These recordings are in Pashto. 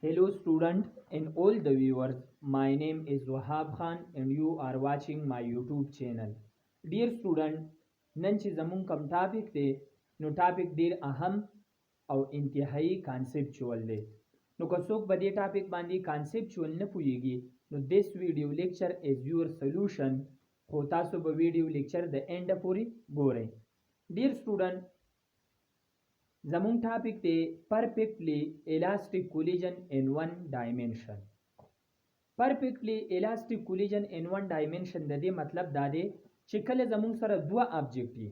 Hello student and all the viewers. My name is Wahab Khan and you are watching my YouTube channel. Dear student, نن چې زمون کوم ټاپک دی نو ټاپک ډیر اهم او انتهایی کانسپچوال دی. نو که څوک په دې ټاپک باندې کانسپچوال نه پوهیږي نو this video lecture is your solution. خو تاسو به ویډیو لیکچر د اینډ پورې ګورئ. Dear student, زمون ټاپک دی perfectly elastic collision in one dimension. perfectly elastic collision in one dimension د دې مطلب دا دی چې کله زمون سره دوه آبجیکټ وي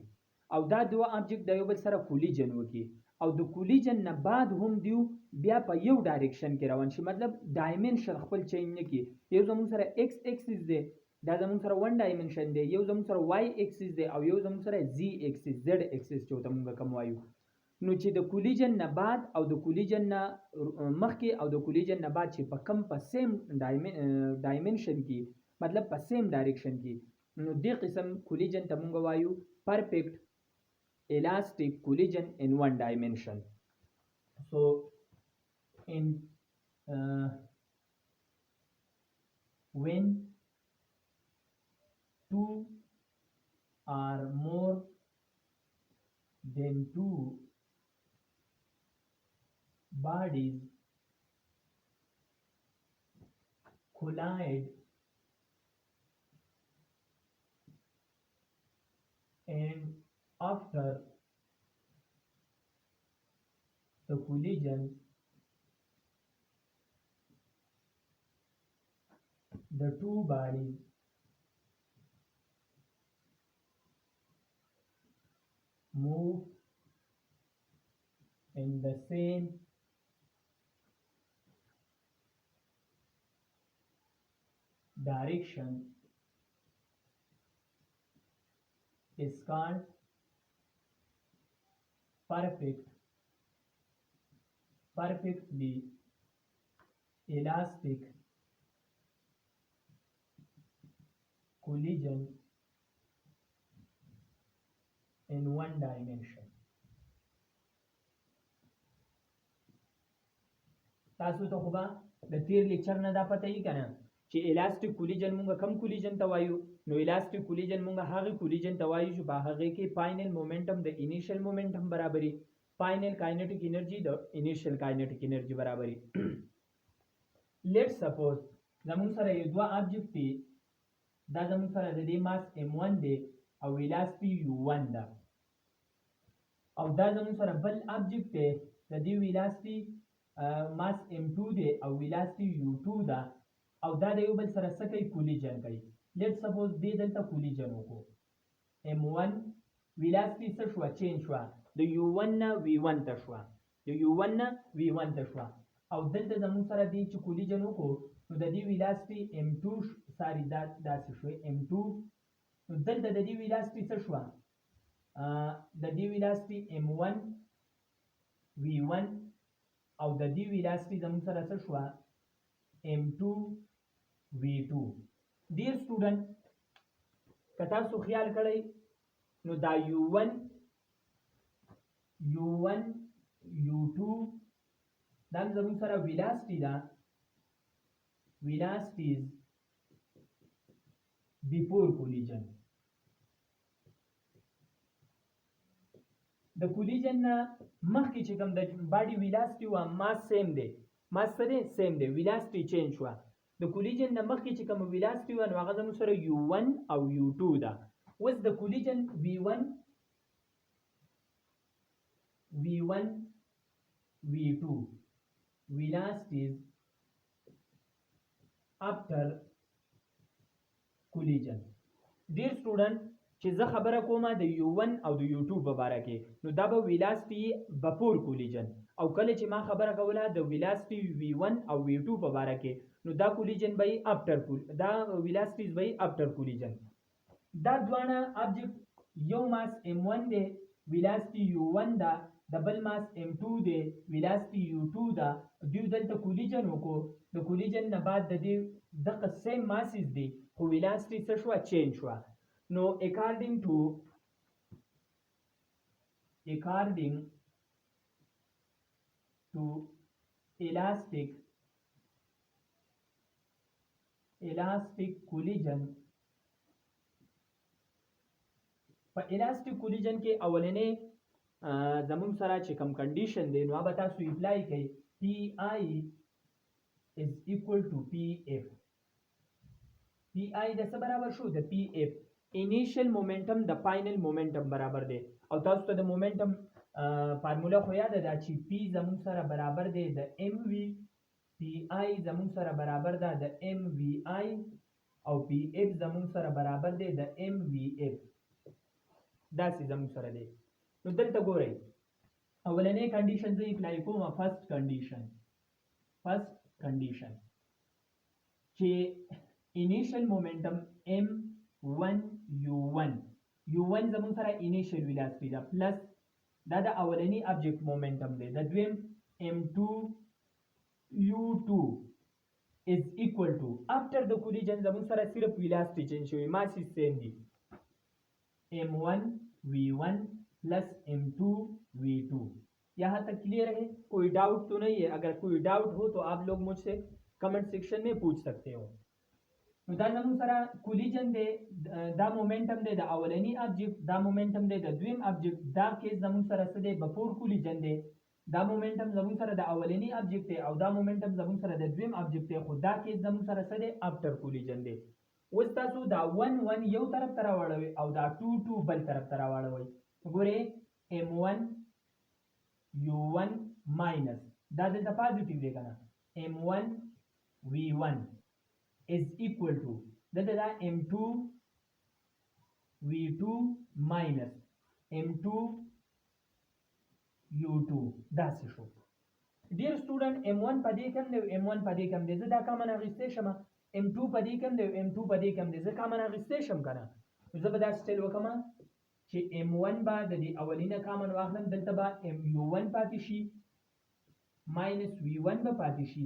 او دا دوه آبجیکټ د یو بل سره کولیجن وکړي او د کولیجن نه بعد هم دیو بیا په یو ډایرکشن کې روان شي، مطلب ډایمنشن خپل چینج نه کړي. یو زمون سره ایکس اکسس دی، دا زمون سره ون ډایمنشن دی، یو زمون سره وای اکسس دی او یو زمون سره زی اکسس زد اکسس چې ته مونږ کوم وایو. نو چې د کولیجن نه بعد او د کولیجن نه مخکې او د کولیجن نه بعد چې په کم په سیم ډایمنشن کې مطلب په سیم ډایرکشن کې نو دې قسم کولیجن ته مونږ وایو پرفیکټ elastic collision in one dimension. So in when two or more than two bodies collide and after the collision the two bodies move in the same direction is called perfectly elastic collision in one dimension. تاسو ته خو به د تیر لیکچر نه دا پته یې کنه چې الاستیک کولیجن مونږ کم کولیجن ته وایو. نو الاستیک کولیجن مونږ هغه کولیجن ته وایو چې په هغه کې فاینل مومنټم د انیشل مومنټم برابري، فاینل کاینیټیک انرژي د انیشل کاینیټیک انرژي برابري. لیټس سپوز زموږ سره یو دوه آبجیکټ دي، دا زموږ سره د دې ماس m1 دی او ویلاسټي u1 ده او دا زموږ سره بل آبجیکټ دی د دې ویلاسټي ماس m2 دی او ویلاسټي u2 ده او دا د یو بل سره څه کوي کولیجن کوي. لیټ سپوز دې دلته کولیجن وکړو m1 ویلاسټي څه شوه چینج شوه د u1 نه v1 ته شوه، د u1 نه v1 ته شوه او دلته زموږ سره دې چې کولیجن وکړو نو د دې ویلاسټي m2 ساري داسې شوه m2 نو دلته د دې ویلاسټي څه شوه د دې ویلاسټي m1 v1 او د دې ویلاسټي زموږ سره څه شوه m2 v2. ډیر سټوډنټ که تاسو خیال کړئ نو دا u1 u2 دا زموږ سره ویلاسټي ده، ویلاسټیز بیفور کولیجن. د کولیجن نه مخکې چې کوم د باډي ویلاسټي و ماس سیم دی، ماس سره سیم دی، ویلاسټي چینج شوه. د کولیجن نه مخکې چې کوم ویلاسټي و نو هغه زموږ سره u1 او u2 ده. اوس د کولیجن v1 v2 velocities after collision. ډیر سټوډنټ چې زه خبره کومه د u1 او د u2 په باره کې نو دا به ویلاسټي بفور کولیجن او کله چې ما خبره کوله د ویلاسټي v1 او v2 په باره کې نو دا کولیجن به افټر دا ویلاسټیز به افټر کولیجن. دا دوانه آبجیکټ یو ماس m1 دی ویلاسټي u1 ده، د بل ماس m2 دی ویلاسټي u2 ده، دوی دلته کولیجن وکړو د کولیجن نه بعد د دې دغه سیم ماسز دی خو ویلاسټي څه شوه چینج شوه. نو according to elastic elastic collision په elastic collision کې اولنې زمون سره چې کوم کنډیشن دی نو به تاسو اپلای کړئ پی آی is equal to pf پی آی د څه برابر شو د پی اف انیشل مومنټم د فائنل مومنټم برابر دی او تاسو ته د مومنټم فارمولا خو یاد ده چې پی زمون سره برابر دی د ام وی پی آی زمون سره برابر ده د ام وی آی او پی اف زمون سره برابر دی د ام وی اف دا سي زمون سره دی نو دلته ګورئ اولنې کنډیشن زه اپلای کوم فرست کنډیشن چې initial momentum m1 u1 زمون سره initial velocity ده پلس دا د اولنی object momentum دی د دویم m2 u2 is equal to after the collision زمون سره صرف velocity change شوی masses same دی m1 v1 plus m2 v2 यहाँ तक क्लियर है कोई डाउट तो नहीं है अगर कोई डाउट हो तो आप लोग मुझसे कमेंट सेक्शन में पूछ सकते हो نو دا زمون سره کولیجن دی دا مومنټم دی د اولنی ابجیکټ دا مومنټم دی د دویم ابجیکټ دا کیس زمون سره څه دی بفور کولیجن دی دا مومنټم زمون سره د اولنی ابجیکټ دی او دا مومنټم زمون سره د دویم ابجیکټ دی خو دا کیس زمون سره څه دی افټر کولیجن دی اوس تاسو دا 1 1 یو طرف ته راوړوي او دا 2 2 بل طرف ته راوړوي وګورئ m1 u1 ماینس دا دلته پازیټیو دی کنه m1 v1 is equal to دلته دا m2 v2 minus m2 u2 دا څه شو ډیر سټوډنټ m1 پدې کم دی m1 پدې کم دی زه دا کامن اغستې شم m2 پدې کم دی m2 پدې کم دی زه کامن اغستې شم کنه زه به دا سټایل وکم چې m1 با د دې اولینه کامن واخلم دلته با mu1 پاتې شي minus v1 به پاتې شي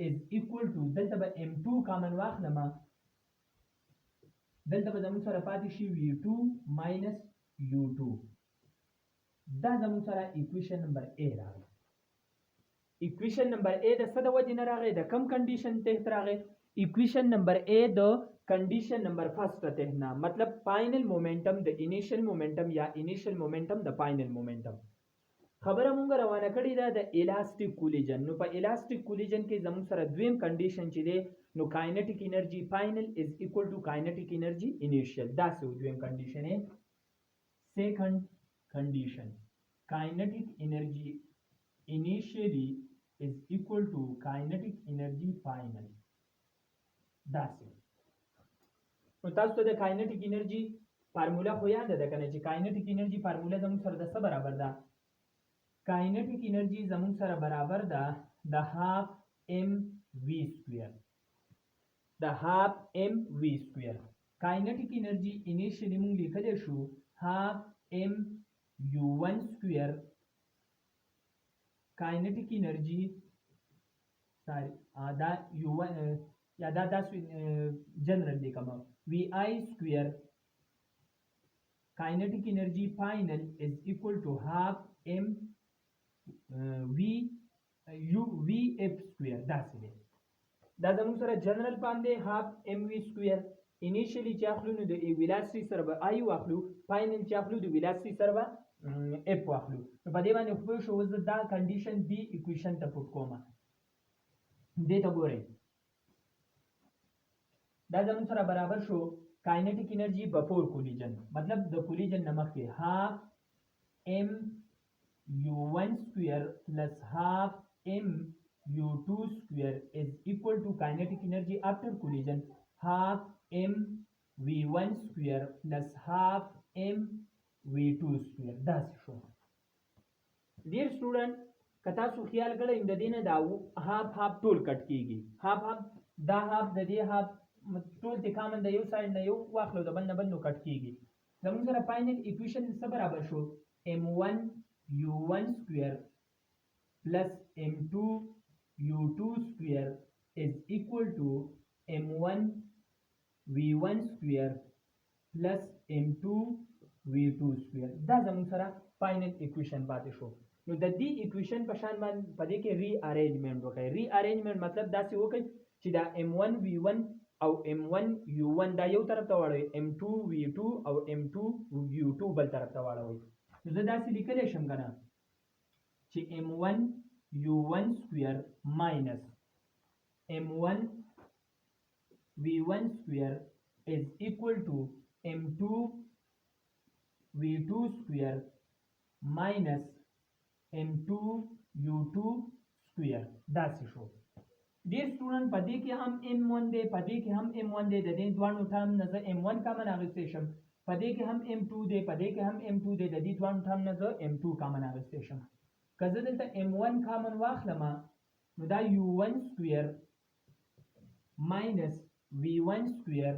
is equal to دلته به m2 کامن واخلم دلته به زمون سره پاتې شي v2 minus u2 دا زمون سره ایکویشن نمبر A راغی ایکویشن نمبر A د څه د وجې نه راغی د کم کنډیشن تحت راغی ایکویشن نمبر A د کنډیشن نمبر فرست تحت نه مطلب فائنل مومنټم د انیشل مومنټم یا انیشل مومنټم د فائنل مومنټم خبره مونږ روانه کړې ده د الاستیک کولیجن نو په الاستیک کولیجن کې زموږ سره دویم کنډیشن چې دی نو کاینټیک انرژي فائنل از اکول ټو کاینټیک انرژي انیشل دا څه دویم کنډیشن ہے سیکنډ کنډیشن کاینټیک انرژي انیشلی از اکول ټو کاینټیک انرژي فائنل دا څه نو تاسو ته د کاینټیک انرژي فارمولا خو یاد ده کنه چې کاینټیک انرژي فارمولا زموږ سره د څه برابر ده کاینټیک انرژي زموږ سره برابر ده د هاف ام وی سکویر د هاف ام وی سکویر کاینټیک انرژي انیشلی موږ لیکلی شو هاف ام u1 سکویر کاینټیک انرژي دا u1 یا دا تاسو جنرال لیکم وی آی سکویر کاینټیک انرژي فائنل از اکول ټو هاف ام وی اف سکویر دا څه دی دا زموږ سره جنرال باندې هاف ام وی سکویر انیشلی چې اخلو نو د ویلاسټي سره به آی واخلو فائنل چې اخلو د ویلاسټي سره به اف واخلو نو په دې باندې خو شو زه دا کنډیشن بی ایکویشن ته پټ کوم دې ته ګورئ دا زموږ سره برابر شو کاینټیک انرژي بفور کولیجن مطلب د کولیجن نه مخکې هاف ام u1 square plus half m u2 square is equal to kinetic energy after collision half m v1 square plus half m v2 square that's شو dear student کتا سو خیال کړئ د دې نه دا half ټول کټ کیږي half دا half د دې half ټول ته کامن د یو سایډ نه یو واخلو د بل نه بل نو کټ کیږي زموږ سره فائنل ایکویشن څه برابر شو m1 u1 square plus m2 u2 square is equal to m1 v1 square plus m2 v2 square دا زموږ سره فائنل ایکویشن پاتې شو نو د دې ایکویشن په شان باندې پدې کې ری ارینجمنٹ وکړئ ری ارینجمنٹ مطلب دا څه وکړي چې دا m1 v1 او m1 u1 دا یو طرف ته واړوي m2 v2 او m2 u2 بل طرف ته واړوي. نو زه داسې لیکلی شم که نه چې m1 u1 سکویر ماینس m1 v1 square is equal to m2 v2 square minus m2 u2 square. داسې شو. ډیر سټوډنټ په دې کې هم m1 دی، په دې کې هم m1 دی، د دې دواړو ټرم نه زه m1 کامن اخیستی شم، په دې کې هم m2 دی، په دې کې هم m2 دی، د دې دواړو ټرم نه زه m2 کامن اخیستی شم. که زه دلته m1 کامن واخلم نو دا u1 سکویر minus v1 square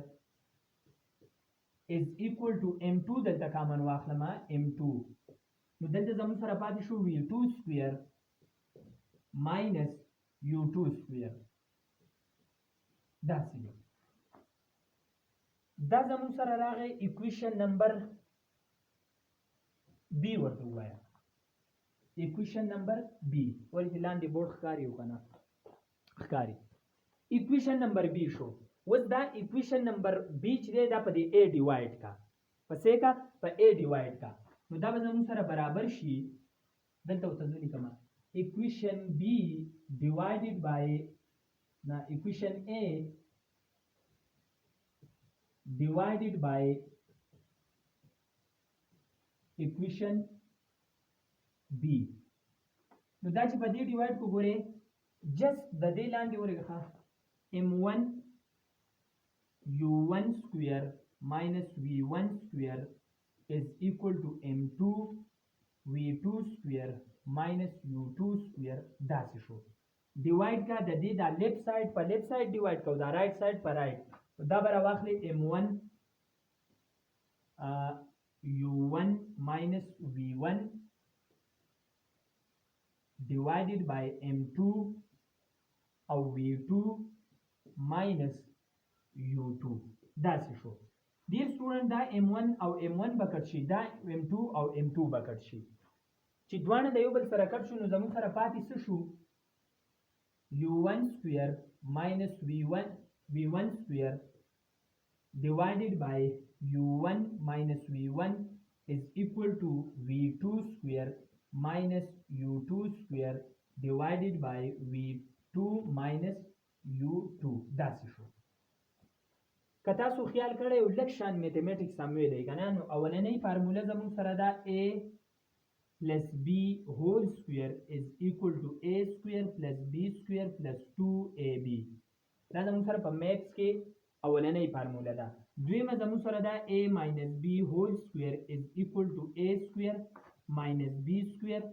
is equal to m2 دلته کامن واخلم m2 نو دلته زموږ سره پاتې شو v2 square minus u2 square. داسې دی. دا زموږ سره راغی equation نمبر b ورته ووایه. equation نمبر b ولې چې لاندې بورډ ښکاري و که نه ښکاري. equation نمبر b شو. اوس دا equation نمبر b چې دی دا په دې a ډیوایډ کا، په څه کا؟ په a ډیوایډ کا. نو دا به زموږ سره برابر شي، دلته ورته زه لیکم equation b divided by equation a divided by equation b. نو دا چې په دې ډیوایډ کو ګورئ جست د دې لاندې ورغه m1 u1 square minus v1 square is equal to m2 v2 square minus u2 square. داسې شو. ډیوایډ کا د دې دا لیفت سایډ په لیفت سایډ ډیوایډ کو، دا رائټ سایډ په رائټ. دا به راواخلئ m1 u1 minus v1 divided by m2 او v2 minus u2. داسې شو. ډیر سټوډنټ دا m1 او m1 به کټ شي، دا m2 او m2 به کټ شي. چې دواړه د یو بل سره کټ شو نو زموږ سره پاتې څه شو؟ u1 square minus v1 square divided by u1 minus v1 is equal to v2 square minus u2 square divided by v2 minus u2. داسې شو. که تاسو خیال کړی یو لږ شان میتھمیټکس هم ویلی که نه، نو اولنۍ فارموله زموږ سره ده a plus b whole square is equal to a square plus b square plus 2ab. دا زموږ سره په میتھس کې اولنۍ فارموله ده. دویمه زموږ سره ده a minus b whole square is equal to a square minus b square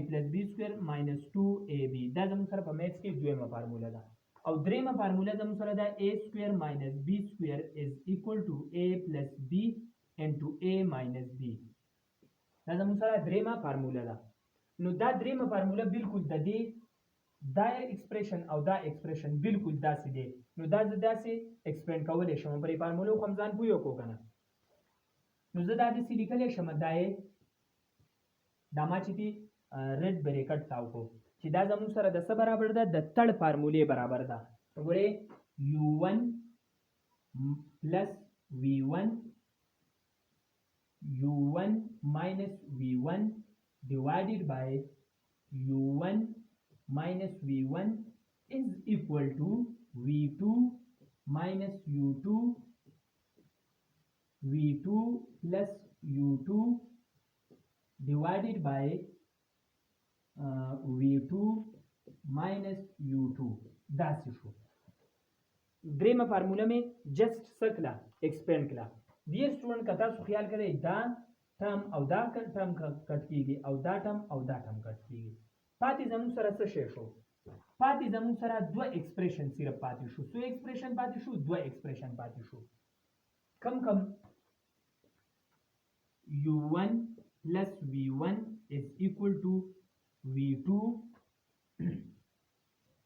plus b square minus 2ab. دا زموږ سره په میتھس کې دویمه فارموله ده. او دریمه فارموله زموږ سره ده a square minus b square is equal to a plus b into a minus b. دا زموږ سره دریمه فارموله ده. نو دا دریمه فارموله بالکل د دې دا ایکسپریشن او دا ایکسپریشن بالکل داسې دی. نو دا زه داسې ایکسپلین کولی شم پرې فارمولو خو هم ځان پوه کو که نه. نو زه دا داسې لیکلی شم دا ما چې دي ریډ بریکټ تاو کو چې دا زموږ سره د څه برابر ده؟ د تړ فارمولې برابر ده. وګورئ u1 plus v1 u1 minus v1 divided by u1 minus v1 is equal to v2 minus u2 v2 plus u2 divided by v2 minus u2. داسې شو. دریمه فارموله مې جست څه کړه؟ ایکسپلین کړه. ډیر سټوډنټ که تاسو خیال کړئ دا ټرم او دا ټرم کټ کیږي او دا ټرم او دا ټرم کټ کیږي. پاتې زموږ سره څه شی شو؟ پاتې زموږ سره دوه ایکسپریشن صرف پاتې شو. څو ایکسپریشن پاتې شو؟ دوه ایکسپریشن پاتې شو. کم u1 plus v1 is equal to v2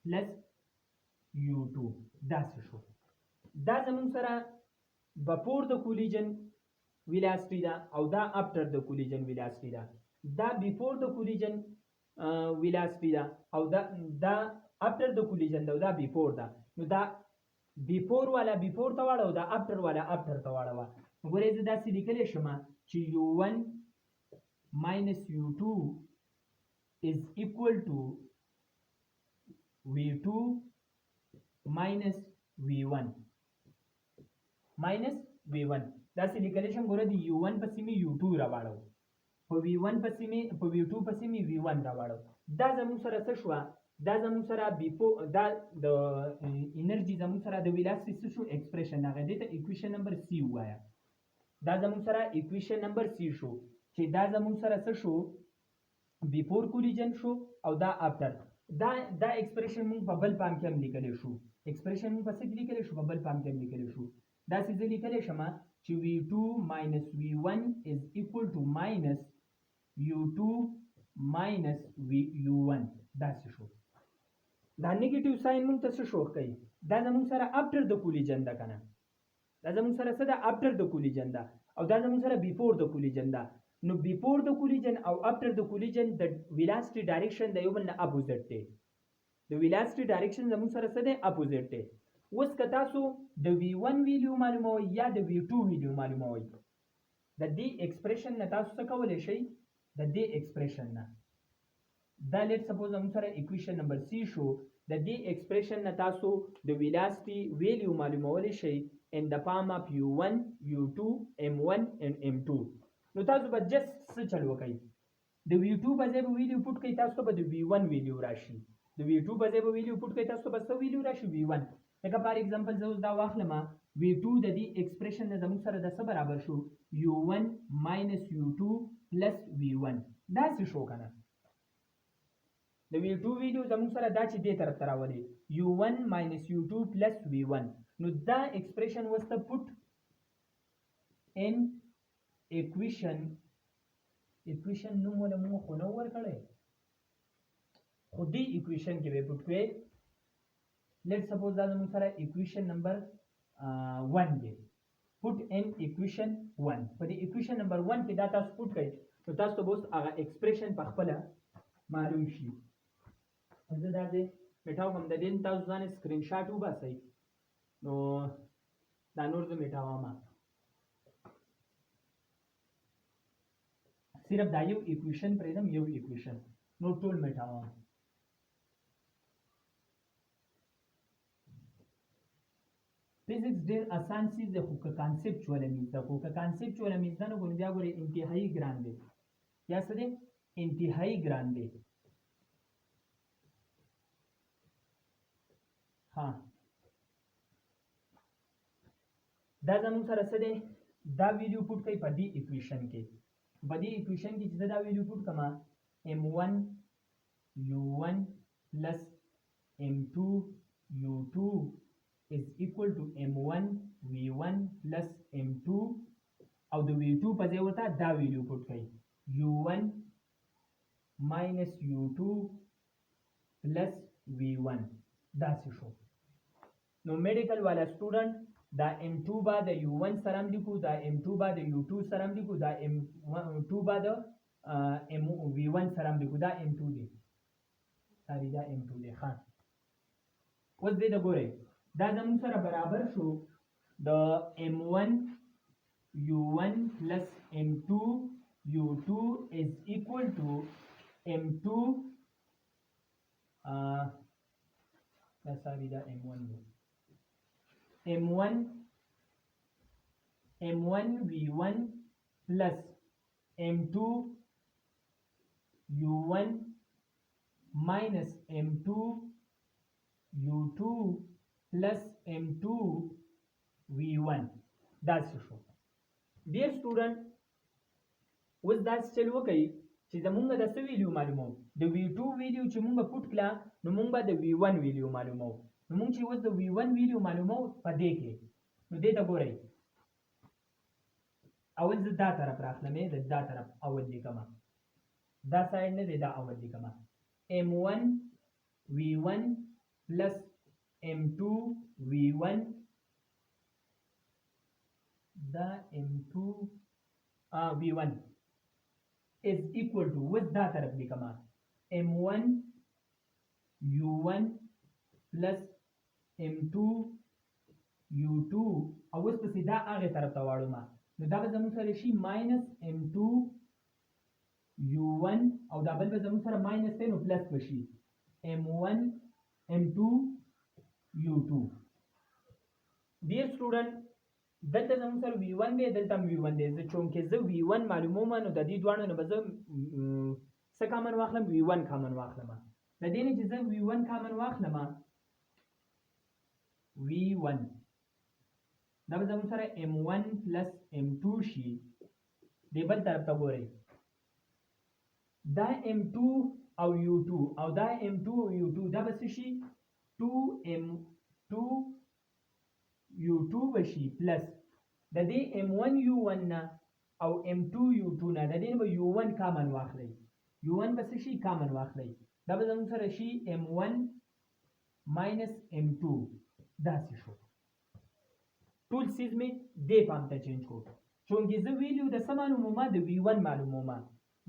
plus u2. داسې شو. دا زموږ سره before the collision velocity ده او دا after the collision velocity ده. دا before the collision velocity ده او دا after the collision ده او دا before ده. نو دا بیفور والا بیفور ته واړه او دا افټر والا افټر ته واړه وه. ګورئ زه داسې لیکلی شم چې u1 minus u2 is equal to v2 minus v1 minus v1 داسې لیکلی شم. ګوره د u1 پسې مې u2 راواړو، په v1 پسې مې په v2 پسې مې v1 راواړو. دا زموږ سره څه شوه؟ دا زموږ سره دا د انرژي زموږ سره د ویلاسټي څه شو؟ ایکسپریشن هغه دې ته ایکویشن نمبر سی ووایه. دا زموږ سره ایکویشن نمبر سی شو چې دا زموږ سره څه شو؟ بیفور کولیجن شو او دا افټر. دا ایکسپریشن موږ په بل پام کې هم لیکلی شو. ایکسپریشن موږ په څه کې لیکلی شو؟ په بل پام کې هم لیکلی شو. داسې زه لیکلی شم چې v2 minus v1 is equal to minus u2 minus u1 داسې شو. دا نیگیټیو ساين موږ ته څه شو ښکوي؟ دا زموږ سره افټر د کولیجن ده که نه؟ دا زموږ سره څه ده؟ افټر د کولیجن ده او دا زموږ سره بیفور د کولیجن ده. نو بیفور د کولیجن او افټر د کولیجن د ویلاسټي ډایرکشن د یو بل نه اپوزیټ دی. د ویلاسټي ډایرکشن زموږ سره څه دی؟ اپوزیټ دی. اوس که تاسو د v1 ویلیو معلوموئ یا د v2 ویلیو معلوموئ، د دې ایکسپریشن نه تاسو څه کولی شئ؟ د دې ایکسپریشن نه دا لیټ سپوز زموږ سره ایکویشن نمبر سی شو. د دې ایکسپریشن نه تاسو د ویلاسټي ویلیو معلومولی شئ in the form of u1 u2 m1 and m2. نو تاسو به جست څه چل وکئ؟ د v2 په ځای به ویلیو پوټ کئ، تاسو ته به د v1 ویلیو راشي. د v2 په ځای به ویلیو پوټ کئ، تاسو ته به څه ویلیو راشي؟ v1. لکه فار ایگزامپل زه اوس دا واخلم v2 د دې ایکسپریشن نه زموږ سره د څه برابر شو؟ u1 minus u2 plus v1 داسې شو که نه؟ د v2 ویلیو زموږ سره دا چې دې طرف ته راولي u1 minus u2 plus v1. نو دا ایکسپریشن was to put in equation نوم ولا موږ خو نه ورکړی، خو دې ایکویشن کې به پټ کړئ. لیټ سپوز دا زموږ سره ایکویشن نمبر 1 دی. پټ ان ایکویشن 1. په دې ایکویشن نمبر 1 کې دا تاسو پټ کړئ نو تاسو ته به اوس هغه ایکسپریشن په خپله معلوم شي. زه دا دې میټاو کوم، د دې تاسو ځان سکرین شاټ وباسئ. نو دا نور زه میټاوم، صرف دا یو ایکویشن پرېږدم، یو ایکویشن، نور ټول میټاوم. فزیکس ډېر اسان څیز دی، خو که کانسپچوال مې زده کړو، که کانسپچوال مې زده نه کړو نو بیا ګورئ انتهایي ګران دی. یا څه دی؟ انتهایي ګران دی. ها دا زموږ سره څه دی؟ دا ویلیو پوټ کوي په دې ایکویشن کې. په دې ایکویشن کې چې زه دا ویلیو پوټ کړم m1 u1 plus m2 u2 is equal to m1 v1 plus m2 او د v2 په ځای ورته دا ویلیو پوټ کوي u1 minus u2 plus v1 داسې شو. نو میډیکل والا سټوډنټ دا m2 با د u1 سره هم لیکو، دا m2 با د u2 سره هم لیکو، دا m2 با د v1 سره هم لیکو. دا m2 دی، ساري دا m2 دی. ښه اوس دې ته ګورئ دا زموږ سره برابر شو د m1 u1 plus m2 u2 is equal to m2 دا ساري دا m1 دی، m1 v1 plus m2 u1 minus m2 u2 plus m2 v1 داسې شو. ډیر سټوډنټ اوس داسې چل وکئ چې زمونږ د څه ویلیو معلومو؟ د v2 ویلیو چې مونږ پوټ کړه نو مونږ به د v1 ویلیو معلومو. نو مونږ چې اوس د v1 ویلیو معلومو په دې کې، نو دې ته ګورئ اول زه دا طرف راخلمې، د دا طرف اول لیکمه، دا سایډ نه دی، دا اول لیکمه m1 v1 plus m2 v1 دا m2 v1 is equal to with دا طرف لیکمه m1 u1 plus m2 u2 او اوس پسې دا هغې طرف ته واړو ما نو دا به زموږ سره شي ماینس m2 u1 او دا بل به زموږ سره ماینس دی نو پلس به شي m1 m2 u2. ډیر سټوډنټ دلته زموږ سره v1 دی دلته هم v1 دی چونکې زه v1 معلوموم نو د دې دواړو نه به زه څه کامن واخلم v1 کامن واخلم د دې نه چې زه v1 کامن واخلم v1 دا به زموږ سره m1 پلس m2 شي دې بل طرف ته ګورئ دا m2 او u2 او دا m2 او u2 دا به څه شي 2m2 u2 به شي پلس د دې m1 u1 نه او m2 u2 نه د دې به u1 کامن واخلئ u1 به څه شي کامن واخلئ دا به زموږ سره شي m1 ماینس m2 داسې شو ټول سیز مې دې پام ته چینج کړو چونکې زه ویلیو د څه معلومومه د v1 معلومومه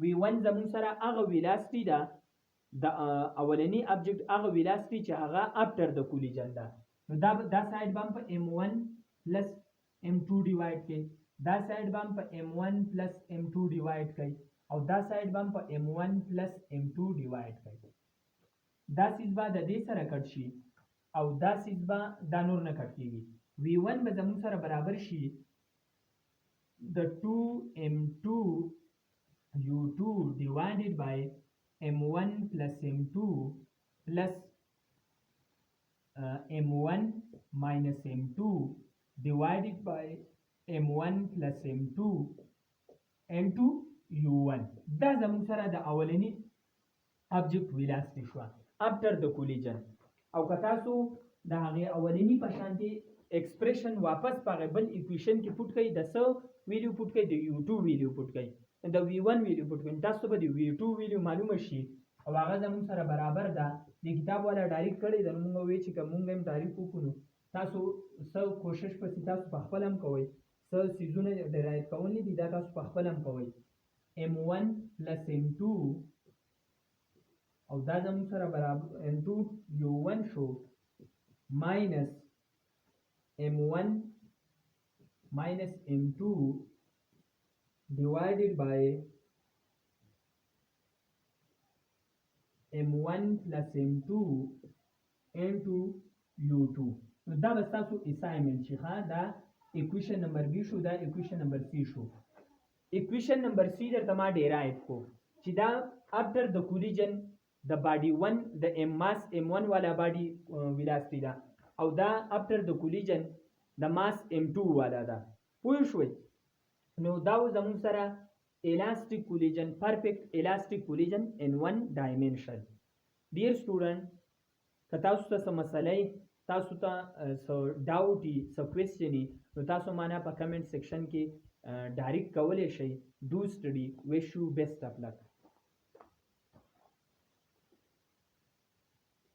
v1 زموږ سره هغه ویلاسټي ده د اولنی ابجکټ هغه ویلاسټي چې هغه افټر د کولیجن ده نو دا سایډ به هم په m1 پلس m2 ډیوایډ کړئ دا سایډ به هم په m1 پلس m2 ډیوایډ کړئ او دا سایډ به هم په m1 پلس m2 ډیوایډ کړئ دا سیز به د دې سره کټ شي او دا سیز به دا نور نه کټ کېږي v1 به زموږ سره برابر شي د 2m2 u2 divided by m1 plus m2 plus m1 minus m2 divided by m1 plus m2 into u1 دا زموږ سره د اولنی ابجکټ ویلاسټي شوه after the collision او که تاسو د هغې اولني په شانتې ایکسپریشن واپس په هغې بل ایکویشن کې پوټ کړئ د څه ویلیو پوټ کړئ د u2 ویلیو پوټ کړئ د v1 ویلیو پوټ کړئ تاسو به د v2 ویلیو معلومه شي او هغه زموږ سره برابر ده د کتاب والا ډایرکټ کړی ده نو موږ وایو چې که موږ هم تعریف وکړو تاسو څه کوشش پسې تاسو په خپل هم کوئ څه څیزونه ډرایو کول دي دا تاسو په خپل هم کوئ m1 plus m2 او دا زموږ سره برابر m2 u1 شو minus m1 minus m2 divided by m1 plus m2 into u2 نو دا به ستاسو اسایمنټ شي ښه دا اکویشن نمبر بی شو دا اکویشن نمبر سی شو اکویشن نمبر سی درته ما ډیرایو کو چې دا after the collision د باډي 1 د ماس m1 والا باډي ویلاسټي ده او دا after the collision د ماس m2 والا ده پوه شوئ نو دا زموږ سره elastic collision perfect elastic collision in one dimension dear student که تاسو ته څه مسئله تاسو ته څه ډاوټ څه کوېسچن نو تاسو مانا په کمنټ سیکشن کې ډایرکټ کولی شئ ډو سټډي ویش یو بیسټ اف لک